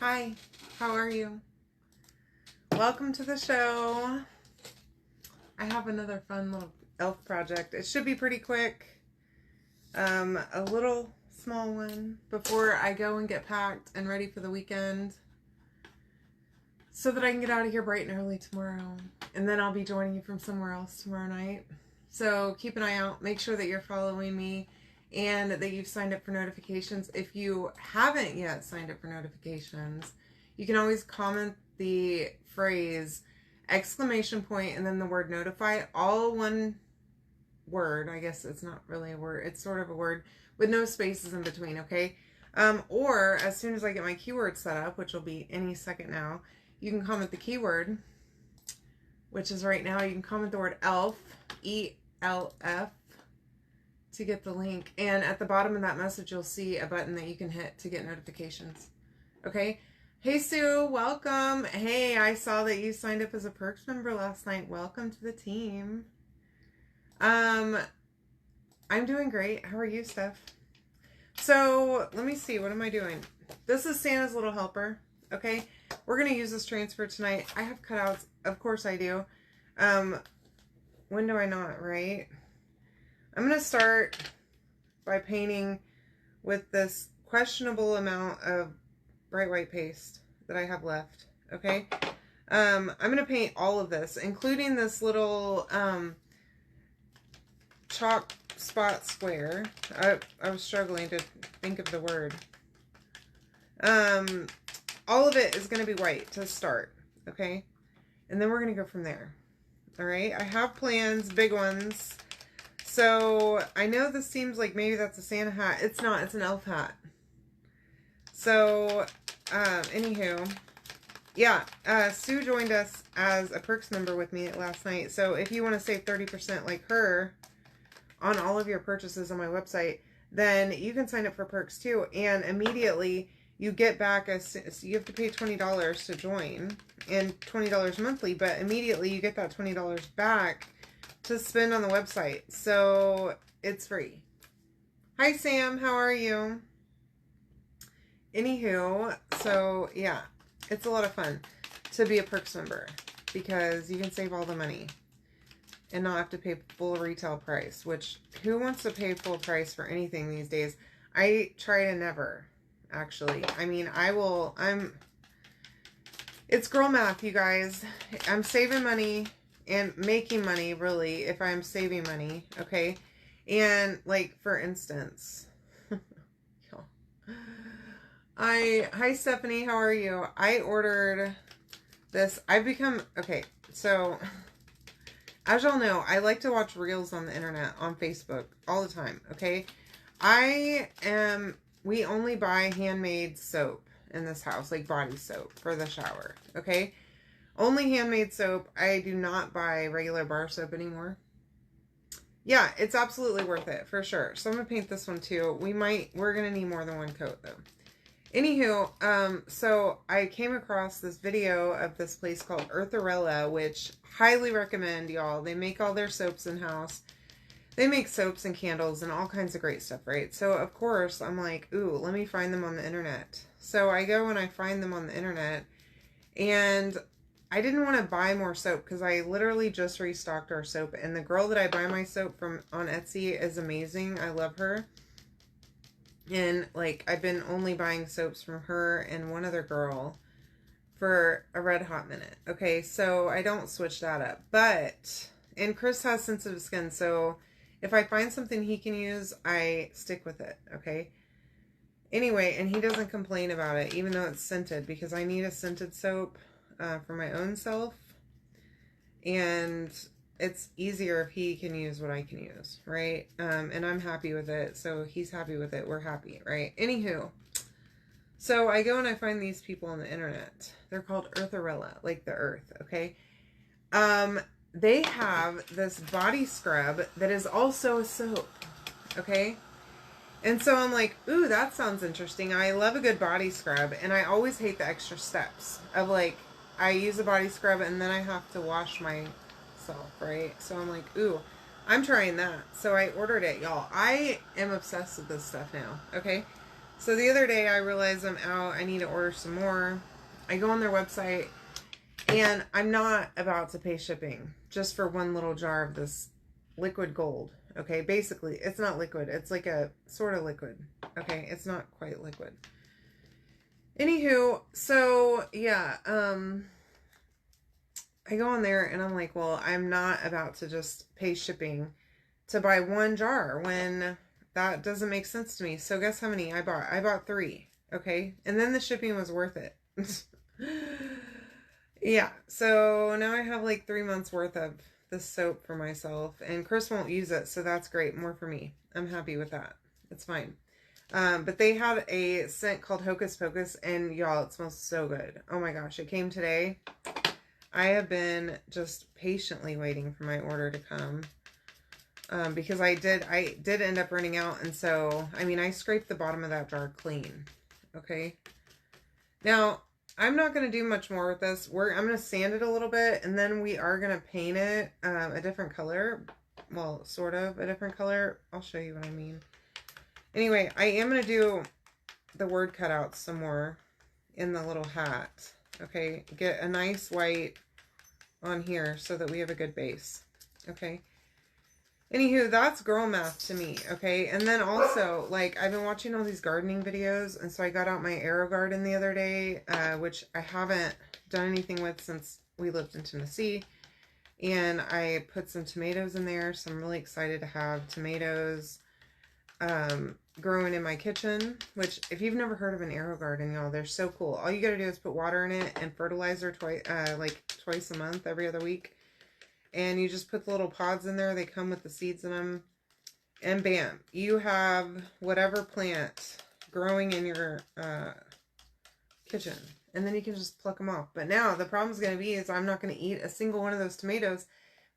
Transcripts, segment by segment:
Hi, how are you? Welcome to the show. I have another fun little elf project. It should be pretty quick. A little small one before I go and get packed and ready for the weekend so that I can get out of here bright and early tomorrow. And then I'll be joining you from somewhere else tomorrow night. So keep an eye out. Make sure that you're following me and that you've signed up for notifications. If you haven't yet signed up for notifications, you can always comment the phrase exclamation point and then the word notify, all one word. I guess it's not really a word, it's sort of a word with no spaces in between, okay? Or as soon as I get my keyword set up, which will be any second now, you can comment the keyword, which is right now, you can comment the word ELF, E-L-F, to get the link. And at the bottom of that message, you'll see a button that you can hit to get notifications. Okay? Hey, Sue, welcome. Hey, I saw that you signed up as a Perks member last night. Welcome to the team. I'm doing great. How are you, Steph? So, let me see. What am I doing? This is Santa's Little Helper. Okay? We're going to use this transfer tonight. I have cutouts. Of course I do. When do I not, right? I'm going to start by painting with this questionable amount of bright white paste that I have left. Okay? I'm going to paint all of this, including this little chalk spot square. I was struggling to think of the word. All of it is going to be white to start. Okay? And then we're going to go from there. All right? I have plans, big ones. So, I know this seems like maybe that's a Santa hat. It's not. It's an elf hat. So, anywho, yeah, Sue joined us as a Perks member with me last night. So, if you want to save 30% like her on all of your purchases on my website, then you can sign up for Perks too. And immediately, you get back, so you have to pay $20 to join and $20 monthly, but immediately you get that $20 back to spend on the website. So it's free. Hi, Sam. How are you? Anywho, so yeah, it's a lot of fun to be a Perks member because you can save all the money and not have to pay full retail price, which who wants to pay full price for anything these days? I try to never, actually. I mean, it's girl math, you guys. I'm saving money and making money, really, if I'm saving money, okay? And, like, for instance, hi, Stephanie, how are you? I ordered this. Okay, so, as y'all know, I like to watch reels on the internet, on Facebook, all the time, okay? We only buy handmade soap in this house, like body soap for the shower, okay? Only handmade soap. I do not buy regular bar soap anymore. Yeah, it's absolutely worth it, for sure. So I'm going to paint this one too. We're going to need more than one coat though. Anywho, so I came across this video of this place called Eartharella, which highly recommend, y'all. They make all their soaps in-house. They make soaps and candles and all kinds of great stuff, right? So, of course, I'm like, ooh, let me find them on the internet. So I go and I find them on the internet, and I didn't want to buy more soap because I literally just restocked our soap, and the girl that I buy my soap from on Etsy is amazing. I love her. And, like, I've been only buying soaps from her and one other girl for a red hot minute. Okay, so I don't switch that up. And Chris has sensitive skin, so if I find something he can use, I stick with it, okay? Anyway, and he doesn't complain about it, even though it's scented, because I need a scented soap for my own self. And it's easier if he can use what I can use, right? And I'm happy with it, so he's happy with it. We're happy, right? Anywho, so I go and I find these people on the internet. They're called Eartharella, like the earth, okay? They have this body scrub that is also a soap, okay? And so I'm like, ooh, that sounds interesting. I love a good body scrub, and I always hate the extra steps of, like, I use a body scrub and then I have to wash myself, right? So I'm like, ooh, I'm trying that. So I ordered it, y'all. I am obsessed with this stuff now, okay? So the other day I realized I'm out. I need to order some more. I go on their website and I'm not about to pay shipping just for one little jar of this liquid gold. Okay, basically it's not liquid. It's like a sort of liquid. Okay, it's not quite liquid. Anywho, so yeah, I go on there and I'm like, well, I'm not about to just pay shipping to buy one jar when that doesn't make sense to me. So guess how many I bought? I bought 3. Okay. And then the shipping was worth it. Yeah. So now I have like 3 months worth of this soap for myself, and Chris won't use it. So that's great. More for me. I'm happy with that. It's fine. But they had a scent called Hocus Pocus, and y'all, it smells so good. Oh my gosh. It came today. I have been just patiently waiting for my order to come. Because I did end up running out. And so, I mean, I scraped the bottom of that jar clean. Okay. Now, I'm not going to do much more with this. I'm going to sand it a little bit, and then we are going to paint it a different color. Well, sort of a different color. I'll show you what I mean. Anyway, I am going to do the word cutouts some more in the little hat. Okay. Get a nice white on here so that we have a good base. Okay. Anywho, that's girl math to me, okay? And then also, like, I've been watching all these gardening videos, and so I got out my Aero Garden the other day, which I haven't done anything with since we lived in Tennessee, and I put some tomatoes in there, so I'm really excited to have tomatoes growing in my kitchen, which, if you've never heard of an Aero Garden, y'all, they're so cool. All you gotta do is put water in it and fertilizer twice a month, every other week. And you just put the little pods in there. They come with the seeds in them. And bam, you have whatever plant growing in your kitchen. And then you can just pluck them off. But now the problem is going to be is I'm not going to eat a single one of those tomatoes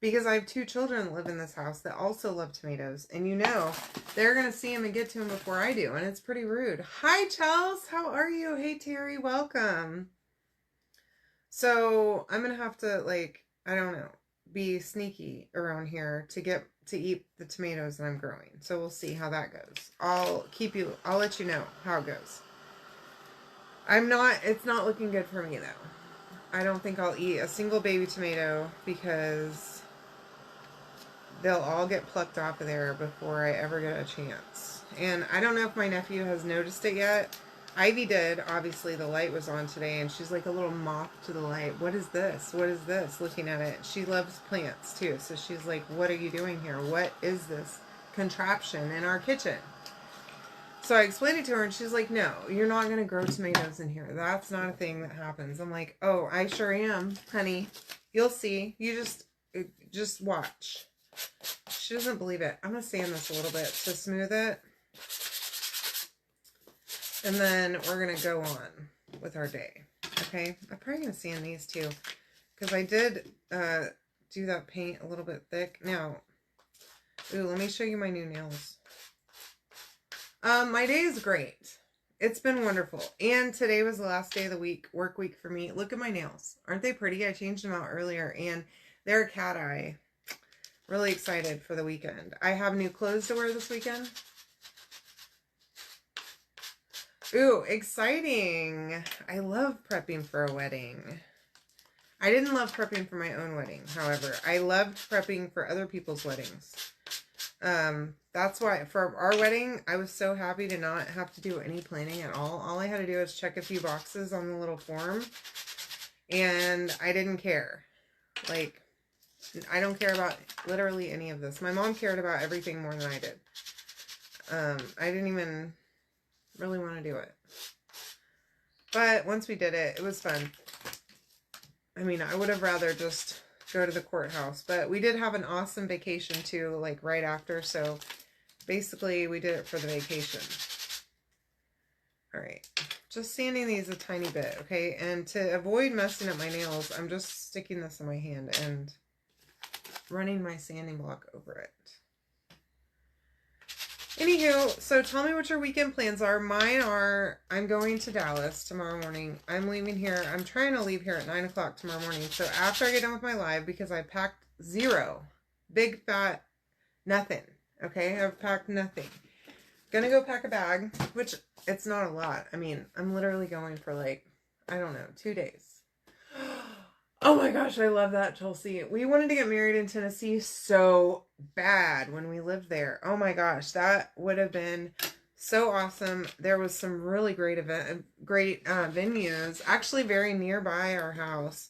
because I have 2 children that live in this house that also love tomatoes. And you know, they're going to see them and get to them before I do. And it's pretty rude. Hi, Chels. How are you? Hey, Terry. Welcome. So I'm going to have to, like, I don't know, be sneaky around here to get to eat the tomatoes that I'm growing. So we'll see how that goes. I'll let you know how it goes. It's not looking good for me though. I don't think I'll eat a single baby tomato because they'll all get plucked off of there before I ever get a chance. And I don't know if my nephew has noticed it yet. Ivy did. Obviously, the light was on today, and she's like a little moth to the light. What is this? What is this? Looking at it. She loves plants, too. So she's like, what are you doing here? What is this contraption in our kitchen? So I explained it to her, and she's like, no, you're not going to grow tomatoes in here. That's not a thing that happens. I'm like, oh, I sure am, honey. You'll see. You just watch. She doesn't believe it. I'm going to sand this a little bit to smooth it. And then we're going to go on with our day. Okay? I'm probably going to sand these too. Because I did do that paint a little bit thick. Now, ooh, let me show you my new nails. My day is great. It's been wonderful. And today was the last day of the work week for me. Look at my nails. Aren't they pretty? I changed them out earlier. And they're cat eye. Really excited for the weekend. I have new clothes to wear this weekend. Ooh, exciting. I love prepping for a wedding. I didn't love prepping for my own wedding, however. I loved prepping for other people's weddings. That's why, for our wedding, I was so happy to not have to do any planning at all. All I had to do was check a few boxes on the little form, and I didn't care. Like, I don't care about literally any of this. My mom cared about everything more than I did. I didn't even really want to do it. But once we did it, it was fun. I mean, I would have rather just go to the courthouse. But we did have an awesome vacation too, like right after. So basically we did it for the vacation. Alright. Just sanding these a tiny bit, okay? And to avoid messing up my nails, I'm just sticking this in my hand and running my sanding block over it. Anywho, so tell me what your weekend plans are. Mine are, I'm going to Dallas tomorrow morning. I'm leaving here. I'm trying to leave here at 9 o'clock tomorrow morning. So after I get done with my live, because I packed 0. Big fat nothing. Okay? I've packed nothing. Gonna go pack a bag, which It's not a lot. I mean, I'm literally going for like, I don't know, 2 days. Oh my gosh, I love that, Chelsea. We wanted to get married in Tennessee so bad when we lived there. Oh my gosh, that would have been so awesome. There was some really great venues, actually very nearby our house,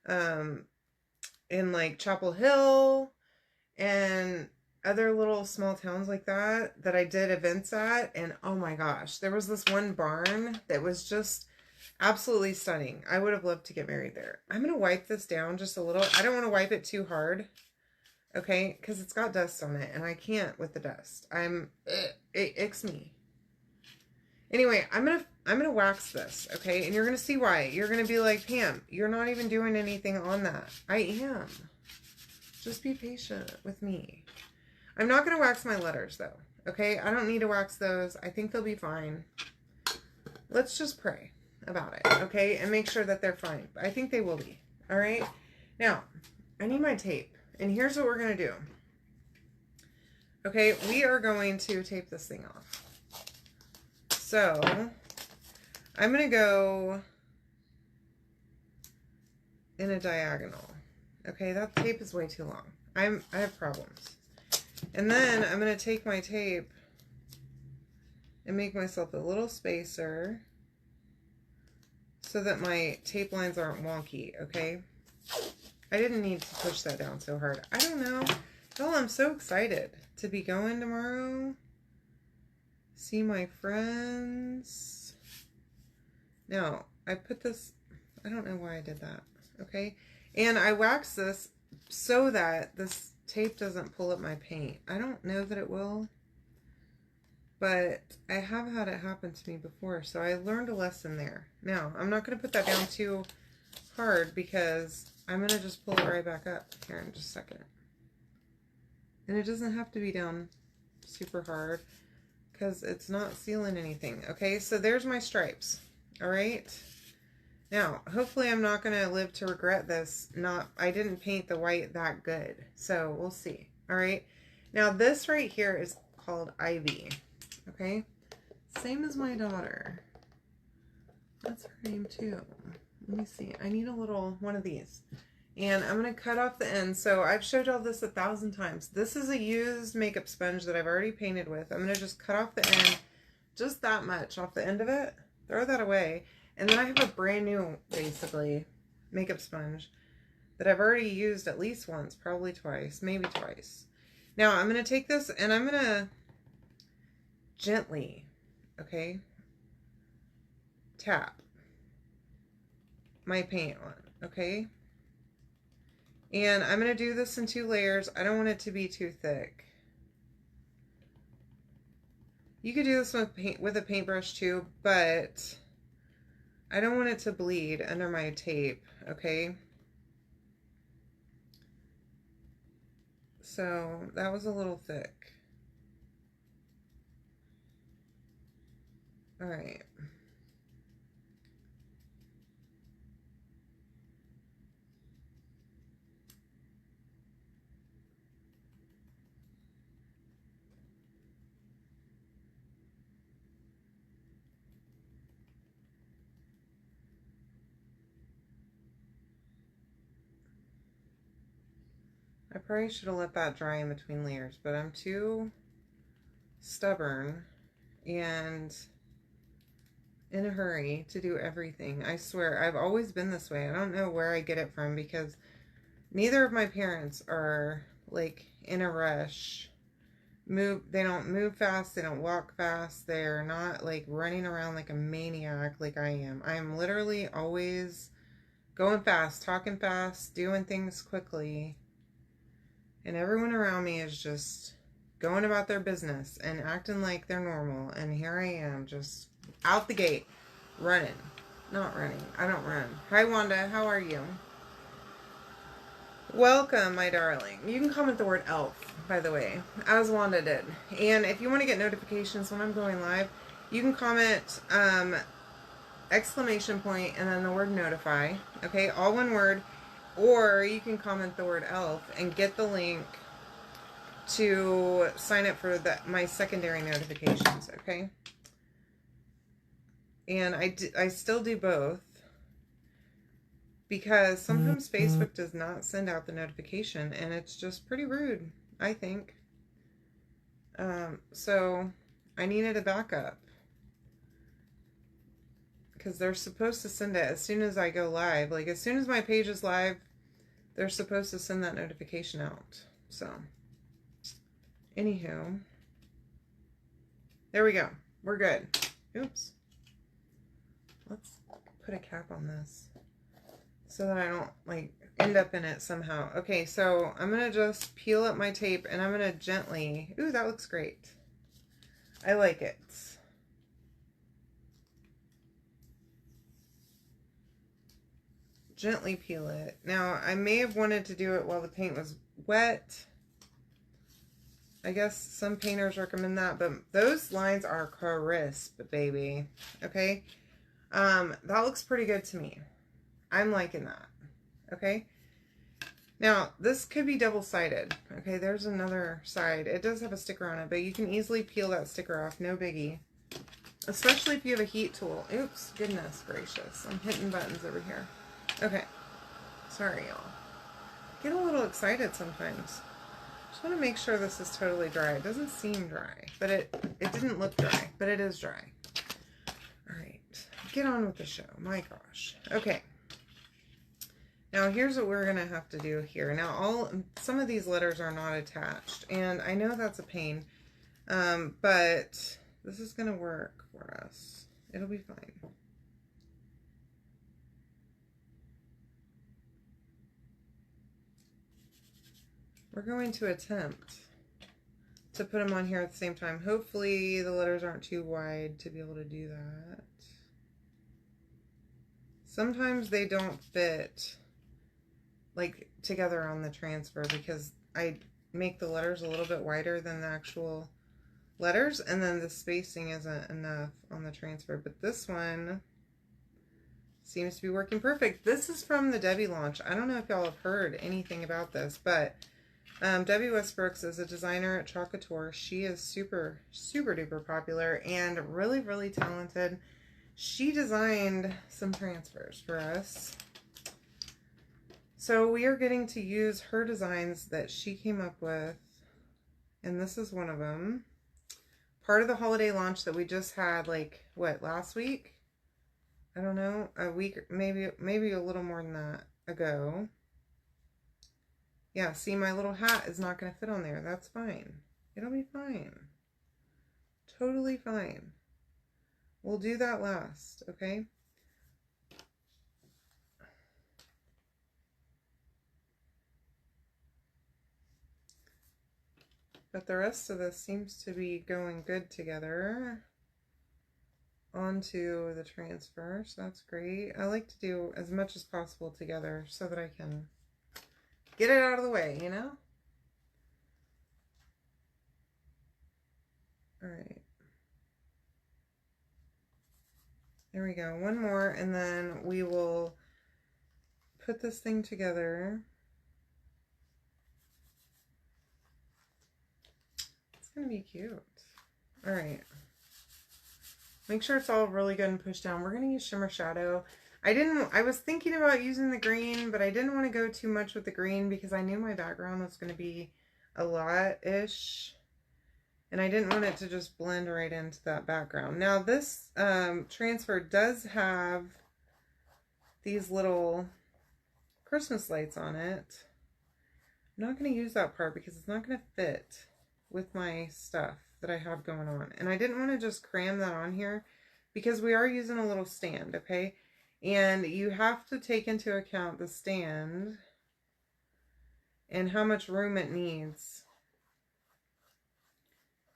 in like Chapel Hill and other little small towns like that I did events at. And oh my gosh, there was this one barn that was just absolutely stunning. I would have loved to get married there. I'm going to wipe this down just a little. I don't want to wipe it too hard. Okay? Because it's got dust on it and I can't with the dust. It icks me. Anyway, I'm going to wax this. Okay? And you're going to see why. You're going to be like, Pam, you're not even doing anything on that. I am. Just be patient with me. I'm not going to wax my letters though. Okay? I don't need to wax those. I think they'll be fine. Let's just pray about it, okay? And make sure that they're fine. I think they will be, all right? Now, I need my tape. And here's what we're going to do. Okay, we are going to tape this thing off. So, I'm going to go in a diagonal. Okay, that tape is way too long. I have problems. And then I'm going to take my tape and make myself a little spacer so that my tape lines aren't wonky, okay? I didn't need to push that down so hard. I don't know. Y'all, I'm so excited to be going tomorrow. See my friends. Now, I put this, I don't know why I did that, okay? And I waxed this so that this tape doesn't pull up my paint. I don't know that it will, but I have had it happen to me before, so I learned a lesson there. Now, I'm not going to put that down too hard because I'm going to just pull it right back up here in just a second. And it doesn't have to be down super hard because it's not sealing anything. Okay, so there's my stripes. All right. Now, hopefully I'm not going to live to regret this. I didn't paint the white that good, so we'll see. All right. Now, this right here is called Ivy. Okay, same as my daughter. That's her name too. Let me see. I need a little one of these. And I'm going to cut off the end. So I've showed y'all this 1,000 times. This is a used makeup sponge that I've already painted with. I'm going to just cut off the end, just that much off the end of it. Throw that away. And then I have a brand new, basically, makeup sponge that I've already used at least once, probably twice, maybe twice. Now I'm going to take this and I'm going to gently, okay, tap my paint on, okay? And I'm going to do this in 2 layers. I don't want it to be too thick. You could do this with a paintbrush too, but I don't want it to bleed under my tape, okay? So that was a little thick. All right. I probably should have let that dry in between layers, but I'm too stubborn and in a hurry to do everything. I swear, I've always been this way. I don't know where I get it from because neither of my parents are like in a rush. They don't move fast, they don't walk fast, they're not like running around like a maniac like I am. I'm literally always going fast, talking fast, doing things quickly. And everyone around me is just going about their business and acting like they're normal. And here I am, just out the gate, running. Not running. I don't run. Hi, Wanda. How are you? Welcome, my darling. You can comment the word elf, by the way, as Wanda did. And if you want to get notifications when I'm going live, you can comment exclamation point and then the word notify. Okay, all one word. Or you can comment the word elf and get the link to sign up for my secondary notifications, okay? And I still do both because sometimes Facebook does not send out the notification, and it's just pretty rude, I think. So I needed a backup because they're supposed to send it as soon as I go live. Like, as soon as my page is live, they're supposed to send that notification out. So, anywho, there we go. We're good. Oops. Let's put a cap on this so that I don't, like, end up in it somehow. Okay, so I'm going to just peel up my tape, and I'm going to gently... Ooh, that looks great. I like it. Gently peel it. Now, I may have wanted to do it while the paint was wet. I guess some painters recommend that, but those lines are crisp, baby. Okay? That looks pretty good to me. I'm liking that. Okay? Now, this could be double-sided. Okay, there's another side. It does have a sticker on it, but you can easily peel that sticker off. No biggie. Especially if you have a heat tool. Oops, goodness gracious. I'm hitting buttons over here. Okay. Sorry, y'all. Get a little excited sometimes. Just want to make sure this is totally dry. It doesn't seem dry, but it didn't look dry, but it is dry. All right. Get on with the show. My gosh. Okay. Now, here's what we're going to have to do here. Now, some of these letters are not attached, and I know that's a pain, but this is going to work for us. It'll be fine. We're going to attempt to put them on here at the same time. Hopefully the letters aren't too wide to be able to do that. Sometimes they don't fit like together on the transfer because I make the letters a little bit wider than the actual letters, and then the spacing isn't enough on the transfer. But this one seems to be working perfect. This is from the Debbie launch. I don't know if y'all have heard anything about this, but Debbie Westbrooks is a designer at Chalk Couture. She is super, super duper popular and really, really talented. She designed some transfers for us. So we are getting to use her designs that she came up with. And this is one of them. Part of the holiday launch that we just had, like, what, last week? I don't know, a week, maybe a little more than that ago. Yeah, see, my little hat is not going to fit on there. That's fine. It'll be fine. Totally fine. We'll do that last, okay? But the rest of this seems to be going good together onto the transfer, so that's great. I like to do as much as possible together so that I can get it out of the way, you know? All right. There we go. One more, and then we will put this thing together. It's going to be cute. All right. Make sure it's all really good and pushed down. We're going to use Shimmer Shadow. I was thinking about using the green, but I didn't want to go too much with the green because I knew my background was going to be a lot-ish. And I didn't want it to just blend right into that background. Now this transfer does have these little Christmas lights on it. I'm not going to use that part because it's not going to fit with my stuff that I have going on. And I didn't want to just cram that on here because we are using a little stand, okay? And you have to take into account the stand and how much room it needs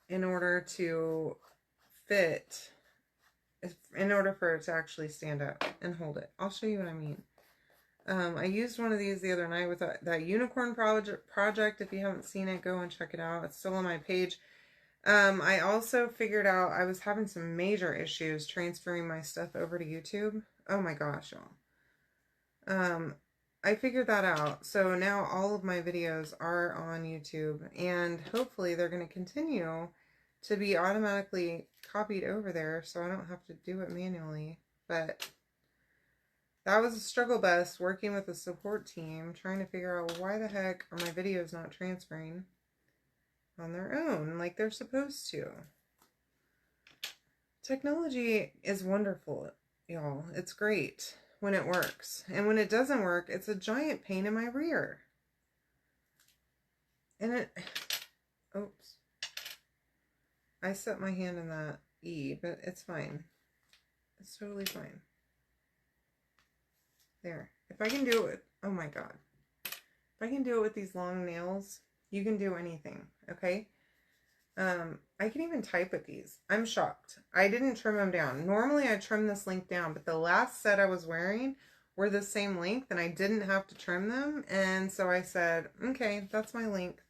in order to fit, in order for it to actually stand up and hold it. I'll show you what I mean. I used one of these the other night with that unicorn project. If you haven't seen it, go and check it out. It's still on my page. I also figured out I was having some major issues transferring my stuff over to YouTube. Oh my gosh, y'all. I figured that out. So now all of my videos are on YouTube, and hopefully they're going to continue to be automatically copied over there so I don't have to do it manually. But that was a struggle bus working with a support team, trying to figure out why the heck are my videos not transferring on their own like they're supposed to. Technology is wonderful, y'all. It's great when it works. And when it doesn't work, it's a giant pain in my rear. And it... Oops. I set my hand in that E, but it's fine. It's totally fine. There. If I can do it with... Oh my god. If I can do it with these long nails, you can do anything, okay? I can even type with these. I'm shocked. I didn't trim them down. Normally I trim this length down, but the last set I was wearing were the same length and I didn't have to trim them. And so I said, okay, that's my length.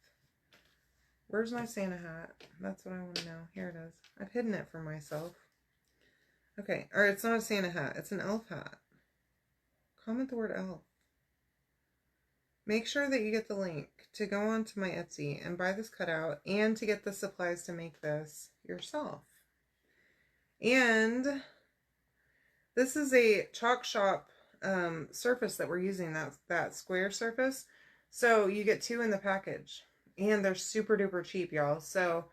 Where's my Santa hat? That's what I want to know. Here it is. I've hidden it from myself. Okay, or it's not a Santa hat. It's an elf hat. Comment the word elf. Make sure that you get the link to go onto my Etsy and buy this cutout and to get the supplies to make this yourself. And this is a chalk shop surface that we're using, that square surface. So you get 2 in the package and they're super duper cheap, y'all. So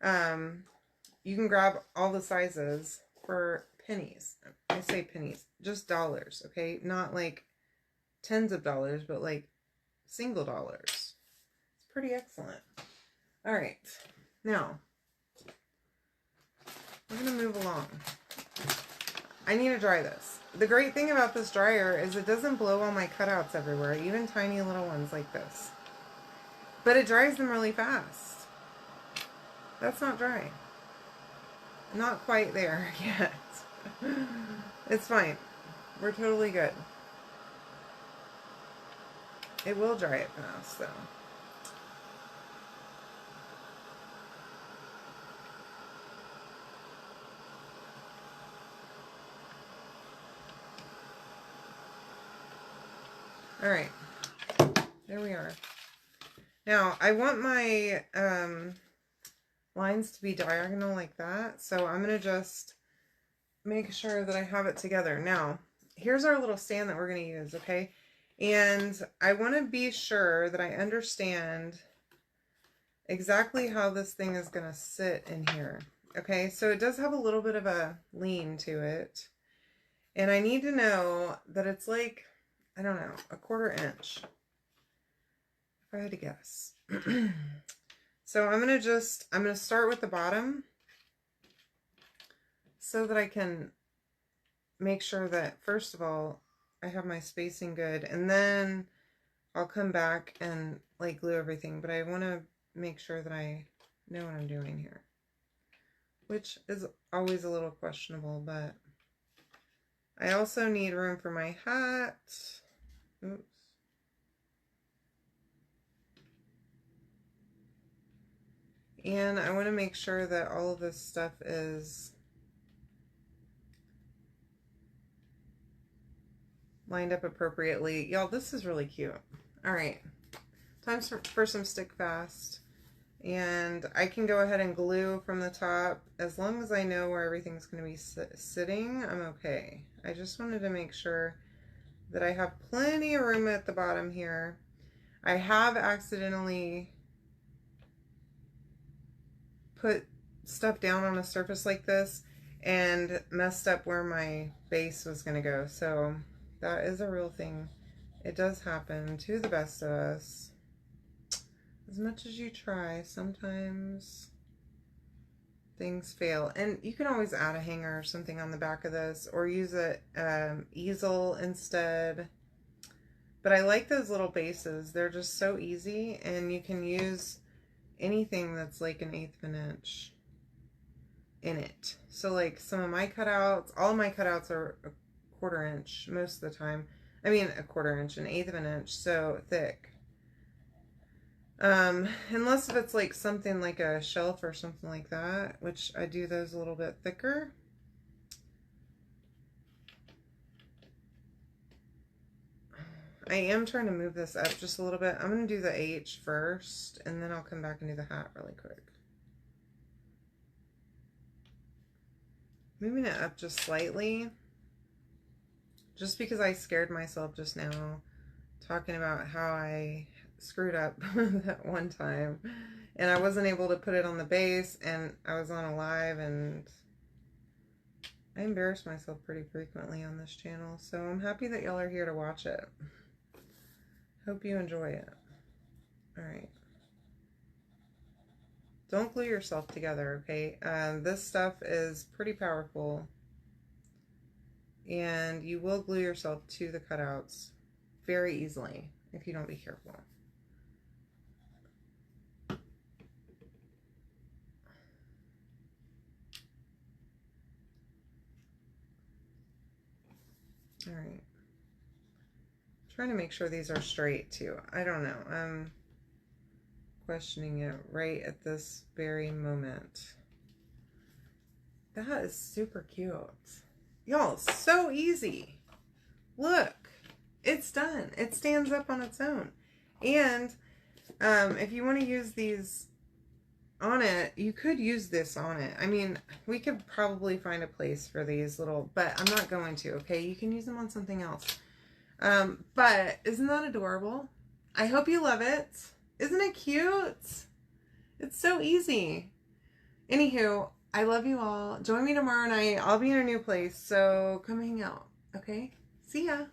you can grab all the sizes for pennies. I say pennies, just dollars, okay? Not like tens of dollars, but like single dollars. It's pretty excellent. All right, now we're gonna move along. I need to dry this. The great thing about this dryer is it doesn't blow all my cutouts everywhere, even tiny little ones like this. But it dries them really fast. That's not dry. Not quite there yet. It's fine. We're totally good. It will dry it fast, though. All right. There we are. Now, I want my lines to be diagonal like that, so I'm going to just make sure that I have it together. Now, here's our little stand that we're going to use, okay? And I want to be sure that I understand exactly how this thing is going to sit in here. Okay, so it does have a little bit of a lean to it. And I need to know that it's like, I don't know, a 1/4 inch. If I had to guess. So I'm going to start with the bottom so that I can make sure that, first of all, I have my spacing good, and then I'll come back and like glue everything, but I want to make sure that I know what I'm doing here, which is always a little questionable, but I also need room for my hat. Oops. And I want to make sure that all of this stuff is lined up appropriately. Y'all, this is really cute. All right, time for some stick fast. And I can go ahead and glue from the top. As long as I know where everything's going to be sitting, I'm okay. I just wanted to make sure that I have plenty of room at the bottom here. I have accidentally put stuff down on a surface like this and messed up where my base was going to go. So that is a real thing. It does happen to the best of us. As much as you try, sometimes things fail. And you can always add a hanger or something on the back of this, or use an easel instead. But I like those little bases. They're just so easy, and you can use anything that's like 1/8 of an inch in it. So like some of my cutouts, all of my cutouts are a 1/4 inch most of the time. I mean a 1/4 inch, 1/8 of an inch, so thick. Unless if it's like something like a shelf or something like that, which I do those a little bit thicker. I am trying to move this up just a little bit. I'm going to do the H first, and then I'll come back and do the hat really quick. moving it up just slightly, just because I scared myself just now talking about how I screwed up that one time and I wasn't able to put it on the base, and I was on a live, and I embarrass myself pretty frequently on this channel, so I'm happy that y'all are here to watch it. Hope you enjoy it. Alright. Don't glue yourself together, okay? This stuff is pretty powerful, and you will glue yourself to the cutouts very easily if you don't be careful. Alright. Trying to make sure these are straight too. I don't know. I'm questioning it right at this very moment. That is super cute. Y'all, so easy. Look, it's done. It stands up on its own. And if you want to use these on it, you could use this on it. I mean, we could probably find a place for these little, but I'm not going to, okay? You can use them on something else. But isn't that adorable? I hope you love it. Isn't it cute? It's so easy. Anywho, I love you all. Join me tomorrow night. I'll be in a new place, so come hang out, okay? See ya.